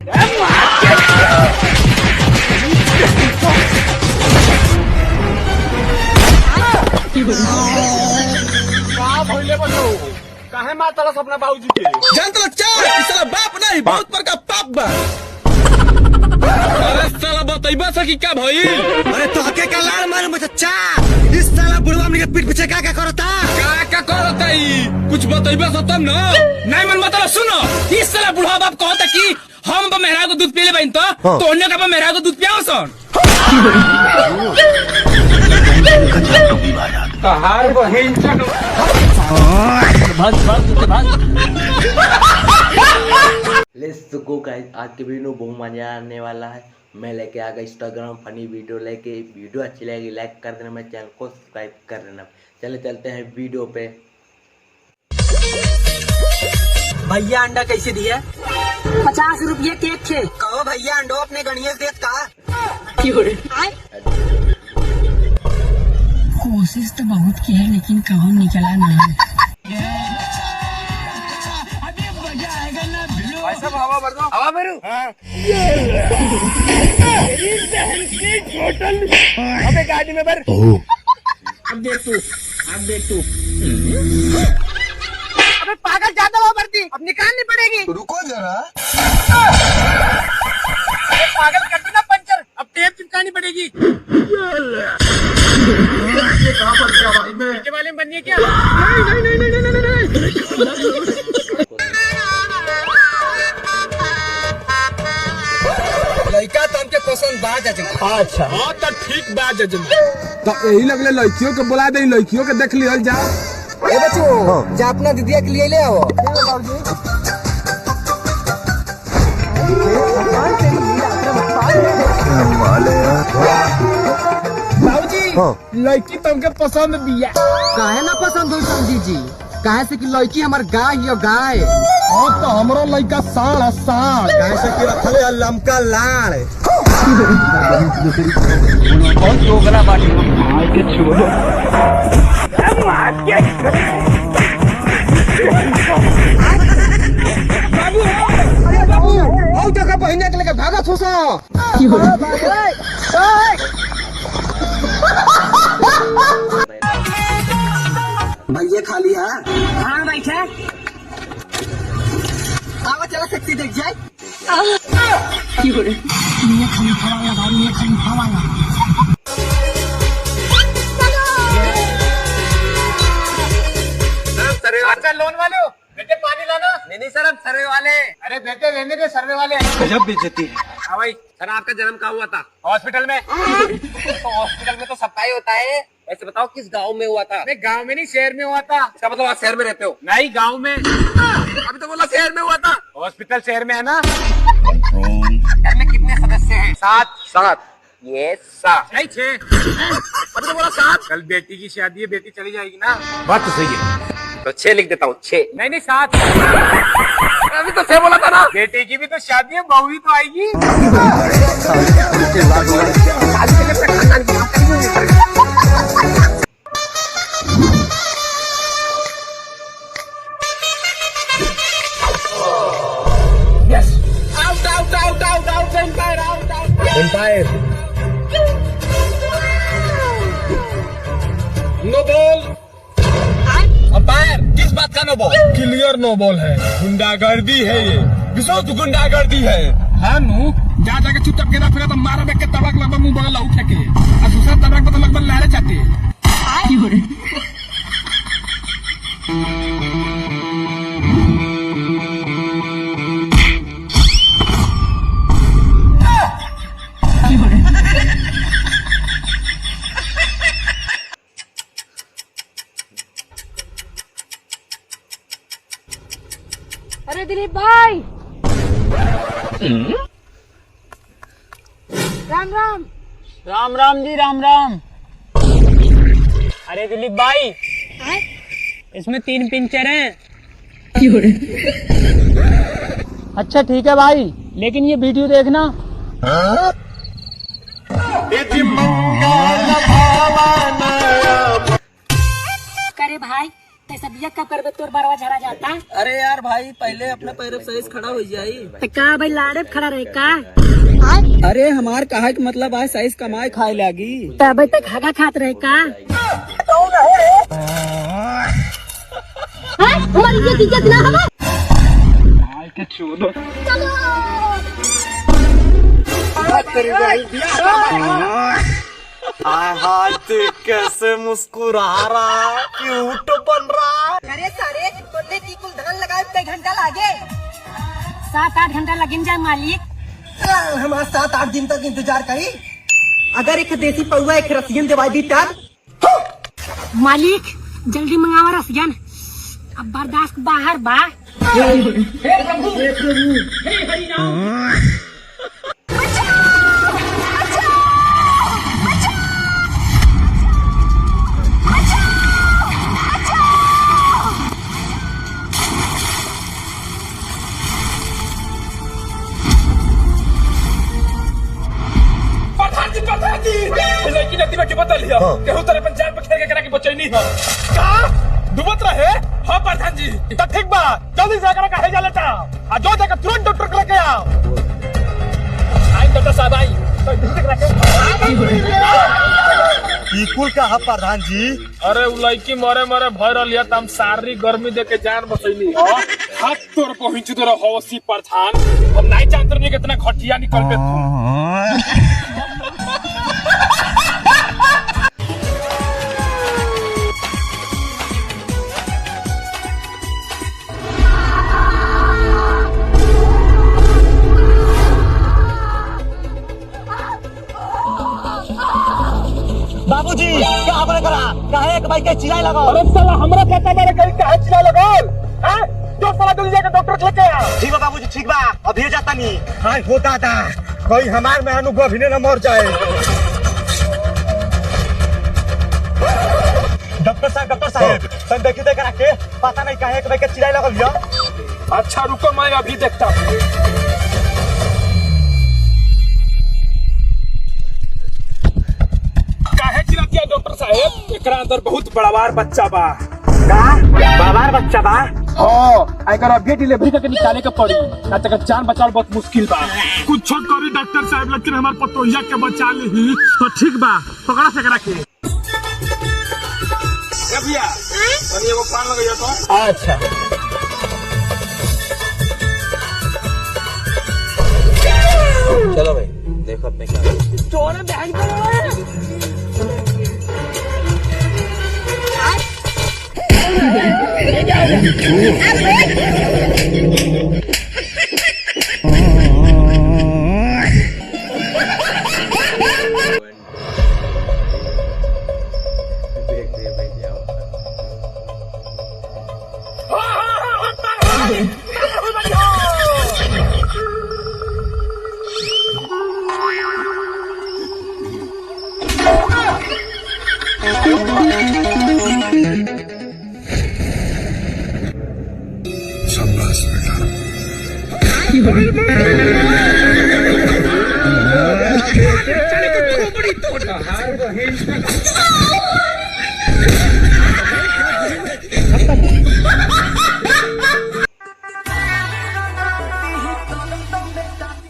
काहे मारता अपना बाबूजी के जानता चार बाप नहीं बहुत पर का पाप बा। अरे साला बताइबा सकी क्या भाई? अरे तो हके का लाड़ मारे मुझे चार इस साला बुढ़वा हमने के पीठ पीछे क्या करता ई कुछ बताइबा सब तब ना नहीं मन मतलब सुनो इस साला बुढ़वा बाप कहता कि हम मेहरा को दूध पीले बहन तो अन्य का मेहरा को दूध पियाओ सन हार बहन लेट्स गो गाइस, आज के वीडियो बहुत मजा आने वाला है। मैं लेके आ गया इंस्टाग्राम फनी वीडियो लेके। वीडियो अच्छी लगेगी लाइक कर देना, मेरे चैनल को सब्सक्राइब कर देना। चले चलते हैं वीडियो पे। भैया अंडा कैसे दिया? 50 रुपये केक थे। कहो भैया अंडो अपने गणिये देत का कोशिश तो बहुत की है लेकिन काम निकला नहीं। हवा भरू अबे गाड़ी में भर। अब देख तू अबे पागल ज्यादा हवा भरती अब निकालनी पड़ेगी। रुको जरा पागल कर दी ना पंचर, अब टेप चिपकानी पड़ेगी। कहाँ पर क्या भाई मैं पीछे वाले में बनिए क्या? लड़का तो हमके पसंद बा जजमा। अच्छा हाँ तो ठीक बा जजमा। तो यही लगले लड़कियों के बुला दे, लड़कियों के देख लिहल जाओ। ए बच्चो जा अपना दीदिया के लिए ले आओ। बाबूजी लड़की तुमके पसंद बिया। काहे ना पसंद हो समझी जी? काहे से कि लड़की हमार गाय हियो गाय। हाँ तो हमारा लड़का साढ़ काहे से कि रखले लमका लाड़। बहुत दोगला बाटी के छोड़ो। और जगह बहिने के लेके भागा छोसा। भैया खाली है? हाँ बैठे। आवा चला सेक्सी देख जाए। लोन वाले हो बेटे, पानी लाना। नहीं सर, हम सर्वे वाले। अरे बेटे रहने दे, सर्वे वाले गजब बेइज्जती है। हाँ भाई सर, आपका जन्म कहाँ हुआ था? हॉस्पिटल में। तो हॉस्पिटल में तो सफाई होता है। ऐसे बताओ किस गांव में हुआ था? गांव में नहीं, शहर में हुआ था। क्या मतलब आप शहर में रहते हो? नहीं, गांव में। अभी तो बोला शहर में हुआ था। हॉस्पिटल शहर में है ना। घर में कितने सदस्य हैं? 7। ये 7 नहीं 6। अभी तो बोला 7। कल बेटी की शादी है, बेटी चली जाएगी ना। बात तो सही है। तो 6 लिख देता हूँ। 6 नहीं 7। अभी तो 6 बोला था ना। बेटे की भी तो शादी है, बहू भी तो आएगी। Out umpire. No ball. Umpire किस बात का no ball? Clear no ball है, गुंडागर्दी है ये। विशोध गुंडागर्दी है। हाँ नु जा जाके चुपचाप गिरा फिरा तो मारा देख के तबक लगभग मुंह बगल उठे के और दूसरा तबक तो लगभग लहरे जाते। अरे दिलीप भाई, राम राम। राम राम जी, राम राम। अरे दिलीप भाई, इसमें 3 पिंचर हैं। अच्छा ठीक है भाई, लेकिन ये वीडियो देखना। करे भाई सब्जिया कब कर दो तोर बारवा झड़ा जाता। अरे यार भाई पहले अपने पैर सही खड़ा हो जाई। तो का भाई लाड़े पे खड़ा रहे का। अरे हमार कहा कि मतलब आज साइज कमाए खाए लागी। तब तक हगा खात रहे का। हमारी इज्जत ना हवा। हाथ कैसे मुस्कुरा रहा, क्यूट बन रहा। अरे सारे बोले की कुल धान लगाए कई घंटा लागे। 7-8 घंटा लगिन जाए मालिक। हमारा 7-8 दिन तक इंतजार करी। अगर एक देसी पौवा एक रसियन दवाई दी तब। मालिक जल्दी मंगावा रसियन, अब बर्दाश्त बाहर बा। प्रधान जी लड़की नदी में डूबत रही है। केहू तरह पंचायत में खेल के करा के बचई नहीं है का डूबत रहे। हाँ प्रधान जी तो ठीक बा, जल्दी से करा कहे जा लेता आ जो जाकर तुरंत डॉक्टर को लेके आओ। आई डॉक्टर साहब आई तो जल्दी करा के इकुल का है प्रधान जी। अरे उ लड़की मरे मरे भय रही है, तम सारी गर्मी देके जान बचैली है। हाथ तोड़ पहुंच तो हवसी प्रधान, हम नहीं जानते नहीं कितना घटिया निकल पे तू। बाबूजी क्या आपने करा, कहे एक भाई के चिल्लाई लगाओ। अरे साला हमरा पता बारे कहीं काहे चिल्ला लगाओ हैं? जो साला जल्दी जाके डॉक्टर को लेके आ। ठीक है बाबूजी, ठीक बा, अभी जाता नहीं। हाय हो दादा, कोई हमार में अनुभव ही न मर जाए। डॉक्टर साहब सन देखी देख रखे, पता नहीं कहे एक भाई के चिल्लाई लगा लिया। अच्छा रुको मैं अभी देखता हूँ। काहे चिल्ला दिया डॉक्टर साहब? एकरा अंदर बहुत बड़ावार बच्चा बा। बाबार बच्चा बा। अगर अभी डिलीवरी करके निकाले के पड़ी ना तो जान बचाव बहुत मुश्किल बा। कुछ छोट करी डॉक्टर साहब, लेकिन हमार पतोहिया के बचा ली तो ठीक बा। पकड़ा से करा के भैया अरे वो पान लगाइए तो। अच्छा चलो भाई देखो अपने क्या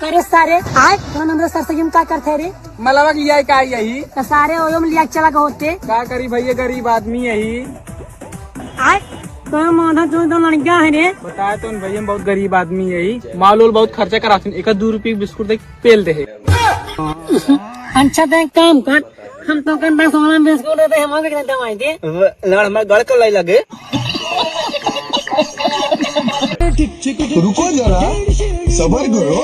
करे सारे आए तो नंबर सर से हम का करते रे। मलवा लिया का यही तो सारे ओयो में लिया चला गए होते। का करी भैया, गरीब आदमी यही। आए तो माधा जो तो लड़का है रे। बताया तो भैया बहुत गरीब आदमी यही, माल उल बहुत खर्चा कराते। 1-2 रुपये बिस्कुट दे पेल दे। अच्छा तो एक काम कर, हम तो कन पैसा वाला बिस्कुट देते हम आगे कितना दवाई दे। लड़ हमारे गड़ कर लाई लगे। रुको जरा, सबर करो।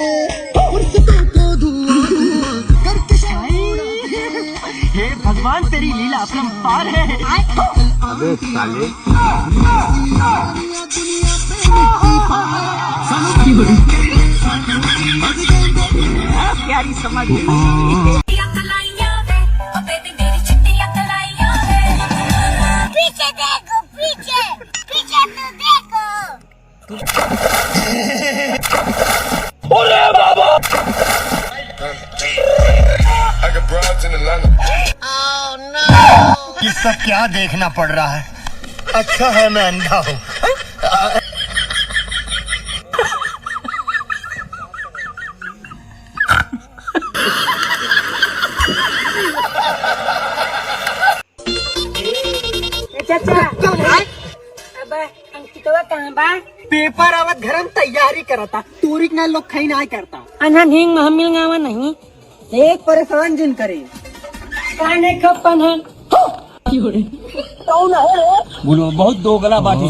हे भगवान तेरी लीला अपरंपार है। अबे साले प्यारी समझ पीछे देखो, पीछे पीछे तो देखो। ये सब क्या देखना पड़ रहा है? अच्छा है मैं अंधा हूँ। चाचा अब अंकितवा कहाँ बा? पेपर आवत घर में तैयारी करता तूरिक ना लोग खाई ना करता अन्हा ढींग में मिल गावा नहीं एक परेशान जिन करे काने खपन है बोलो बहुत दो गला बाटी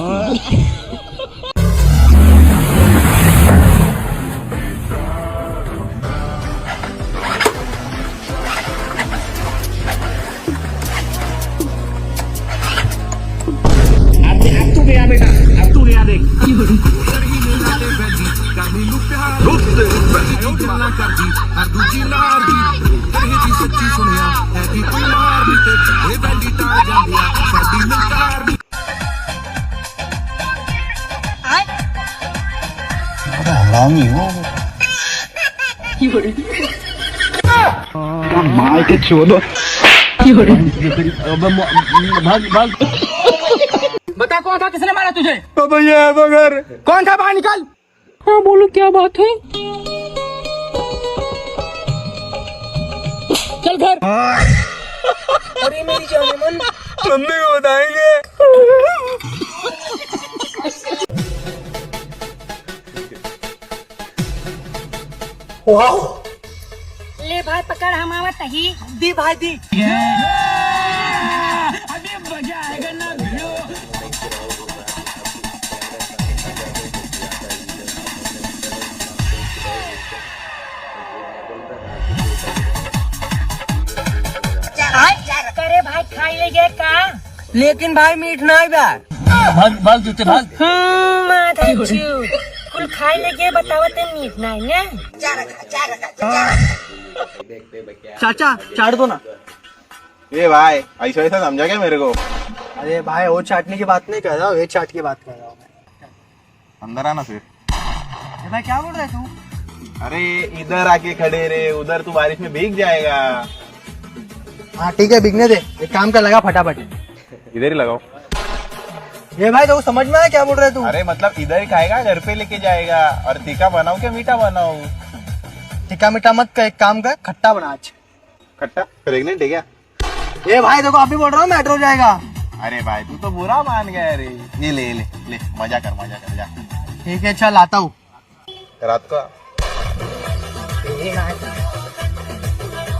अब तू गया बेटा, अब तू गया देख। हरामी हो मार के छोड़ो। बता कौन था, किसने मारा तुझे? भैया मगर कौन था, बाहर निकल। हाँ बोलो क्या बात है? चल घर। अरे मेरी जान मन मम्मी को बताएंगे। वाह ले भाई पकड़ हम आवत ही दी भाई दी अभी मजा आएगा ना भिड़ो। करे भाई खाई ले गए का? लेकिन भाई मीठ ना है बा भाग भाग जूते भाग। माथा चूत कुल खाई ले गए बतावत है मीठ नहीं है। चाचा चाट दो ना। ये भाई ऐसा ऐसा समझा क्या मेरे को? अरे भाई वो चाटने की बात नहीं कर रहा हूँ, ये चाट की बात कर रहा हूँ मैं। अंदर आना फिर। अरे भाई क्या बोल रहे तू? अरे इधर आके खड़े रे, उधर तू बारिश में भीग जाएगा। हाँ ठीक है बिकने दे, एक काम कर लगा फटाफट। इधर ही लगाओ। ये भाई तो समझ में आया क्या बोल रहे तू? अरे मतलब इधर ही खाएगा, घर पे लेके जाएगा। और तीखा बनाऊं क्या मीठा बनाऊं? टिक्का मीठा मत कर, एक काम कर खट्टा बना आज। खट्टा प्रेग्नेंट है क्या? ये भाई देखो अभी बोल रहा हूँ मेट्रो जाएगा। अरे भाई तू तो बुरा मान गया रे। ये ले ले ले, मजा कर जा। ठीक है चल आता हूँ। रात का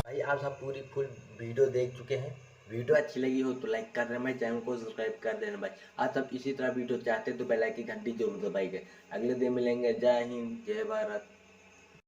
भाई आप सब पूरी फुल वीडियो देख चुके हैं। वीडियो अच्छी लगी हो तो लाइक कर देना भाई, चैनल को सब्सक्राइब कर देना भाई। आप सब इसी तरह वीडियो चाहते तो बेल आइकन की घंटी जरूर दबाइए। अगले दिन मिलेंगे। जय हिंद जय भारत।